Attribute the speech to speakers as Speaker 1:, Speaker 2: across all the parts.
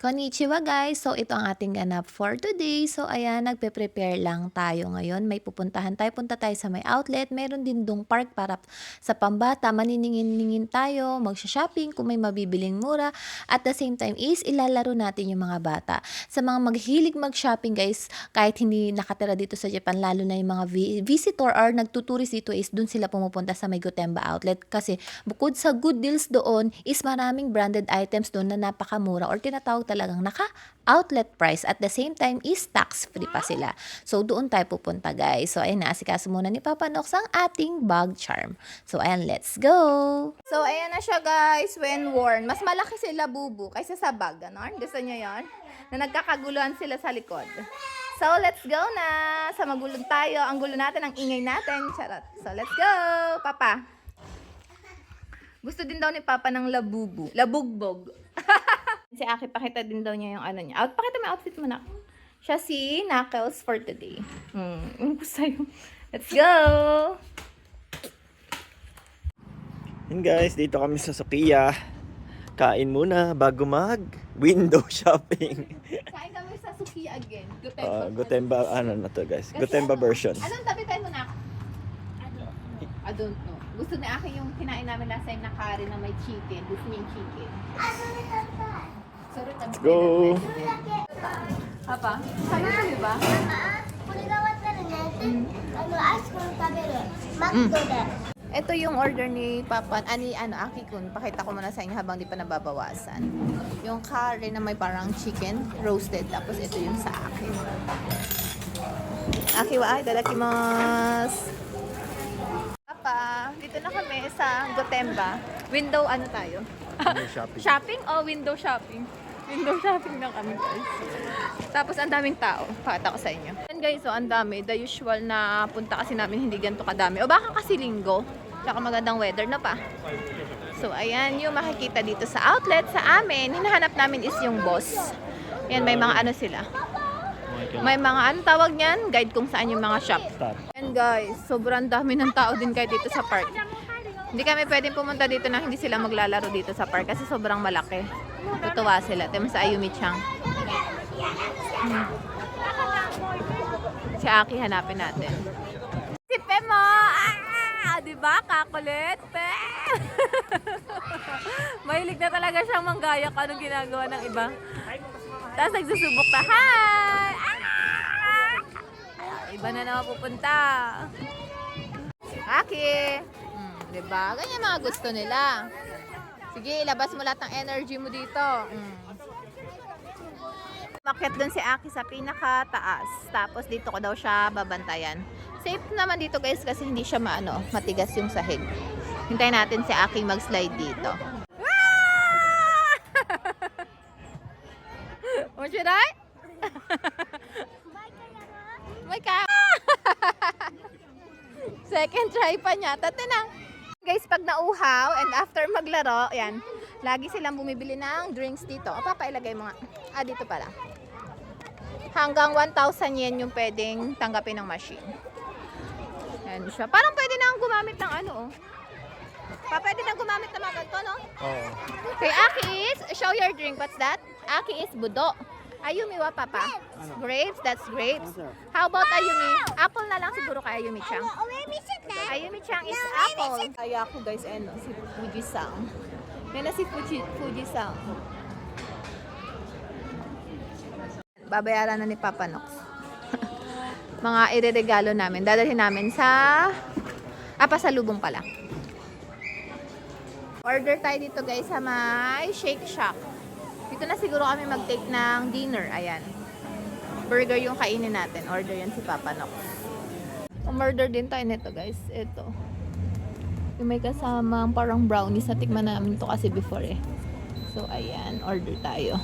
Speaker 1: Konnichiwa guys! So ito ang ating ganap for today. So ayan, nagpe-prepare lang tayo ngayon. May pupuntahan tayo, punta tayo sa may outlet. Meron din dong park para sa pambata. Maniningin-ningin tayo, magsha-shopping kung may mabibiling mura. At the same time is ilalaro natin yung mga bata. Sa mga maghilig mag-shopping guys, kahit hindi nakatira dito sa Japan, lalo na yung mga visitor or nagtuturis dito is dun sila pumupunta sa may Gotemba outlet. Kasi bukod sa good deals doon is maraming branded items doon na napakamura or tinatawag talagang naka-outlet price. At the same time is tax-free pa sila. So, doon tayo pupunta guys. So, ayun, naasikaso muna ni Papa Nox ang ating bag charm. So, ayan, let's go!
Speaker 2: So, ayan na siya guys, when worn. Mas malaki sila bubu kaysa sa bag, ganon? Gusto niyo yon? Na nagkakaguluhan sila sa likod. So, let's go na! Sa magulong tayo. Ang gulo natin, ang ingay natin. Charot. So, let's go! Papa. Gusto din daw ni Papa ng labubu. Labugbog. Si Aki, pakita din daw niya yung ano niya. Pakita mo yung outfit mo na. Siya si Knuckles for today. Sa'yo. Let's go!
Speaker 3: Yun guys, dito kami sa Sophia. Kain muna bago mag window shopping.
Speaker 2: Kain kami sa Sophia again.
Speaker 3: Gotemba, ano na to guys?
Speaker 2: Kasi
Speaker 3: Gotemba
Speaker 2: ano,
Speaker 3: version.
Speaker 2: Anong tabi tayo mo na? I don't know. Gusto ni Aki yung kinain namin last time na curry na may chicken. Gusto niya yung chicken. Sorry,
Speaker 3: Let's go!
Speaker 2: Papa, sabi mo diba?
Speaker 4: これが終わったらね、アイスクリーム食べる。マックで。
Speaker 2: Ito yung order ni Papa, Aki Kun. Pakita ko muna sa inyo habang di pa nababawasan. Yung curry na may parang chicken, roasted. Tapos ito yung sa akin. Aki wa ay, dadakimasu. Papa, dito na kami sa Gotemba. Window ano tayo?
Speaker 3: shopping.
Speaker 2: Shopping o window shopping? Window shopping na kami guys. Tapos ang daming tao. Pakita ko sa inyo. And guys, so ang dami. The usual na punta kasi namin hindi ganito kadami. O baka kasi linggo. Tsaka magandang weather na pa. So ayan yung makikita dito sa outlet sa amin. Hinahanap namin is yung boss. Yan may mga ano sila. May mga ano tawag niyan? Guide kung saan yung mga shop. And guys, sobrang dami ng tao din kahit dito sa park. Hindi kami pwedeng pumunta dito na hindi sila maglalaro dito sa park kasi sobrang malaki. Tutuwa sila. Tema sa Ayumi-chan. Si Aki hanapin natin. Si Pe mo! Diba? Kakulit, Pe! Mahilig na talaga siyang manggaya kung anong ginagawa ng iba. Tapos nagsusubok pa. Hi! Iba na naman pupunta. Aki! Diba? Ganyan mga gusto nila. Sige, ilabas mo lahat ng energy mo dito. Umakyat dun si Aki sa pinakataas. Tapos dito ko daw siya babantayan. Safe naman dito guys kasi hindi siya matigas yung sahig. Hintayin natin si Aki mag-slide dito. What should I? My ka. Second try pa niya. Tate na. Guys, pag nauhaw and after maglaro, yan, lagi silang bumibili ng drinks dito. O, Papa, ilagay mo nga. Dito pala. Hanggang 1,000 yen yung pwedeng tanggapin ng machine. Yan siya. Parang pwede na gumamit ng ano, oh. Pwede na gumamit ng mga ganito, no?
Speaker 3: Oo.
Speaker 2: Okay, Aki is, show your drink. What's that? Aki is budo. Ayumi wa, Papa? Grapes? That's grapes. How about Ayumi? Apple na lang siguro kay Ayumi-chan. Ayumi-chan is apple. Kaya ako guys, si Fuji-san. Yan na si Fuji-san. Babayaran na ni Papa Nox. Mga ireregalo namin. Dadalhin namin sa pasalubong pala. Order tayo dito guys sa may Shake Shack. Dito na siguro kami mag-take ng dinner. Ayan. Burger yung kainin natin. Order yan si Papa Nox. Umorder din tayo nito guys. Ito. Yung may kasamang parang brownies. Natikman namin ito kasi before eh. So ayan. Order tayo.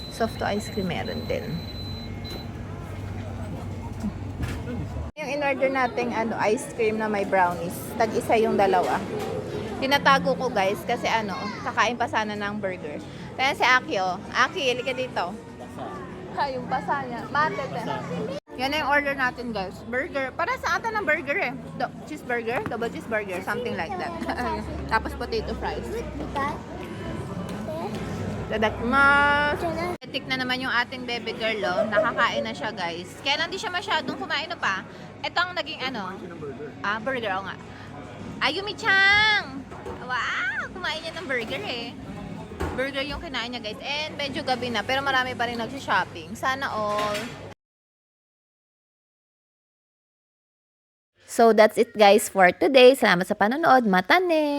Speaker 2: Soft ice cream meron din. Yung in-order nating ice cream na may brownies. Tag-isa yung dalawa. Tinatago ko guys kasi kakain pa sana ng burger. Kaya si Aki Aki, halika dito. Yung pasa niya. Mate. Yan na yung order natin guys. Burger. Para sa ata ng burger eh. Cheeseburger? Double cheeseburger. Something like that. Tapos potato fries. Tadakmas! Tik na naman yung ating baby girl, oh. Nakakain na siya, guys. Kaya lang di siya masyadong kumain, pa. Ito ang naging ano? Burger, o nga. Ayumi-chan! Wow! Kumain niya ng burger, eh. Burger yung kinain niya, guys. And medyo gabi na, pero marami pa rin nag-shopping. Sana all.
Speaker 1: So that's it guys for today. Salamat sa panonood. Matane!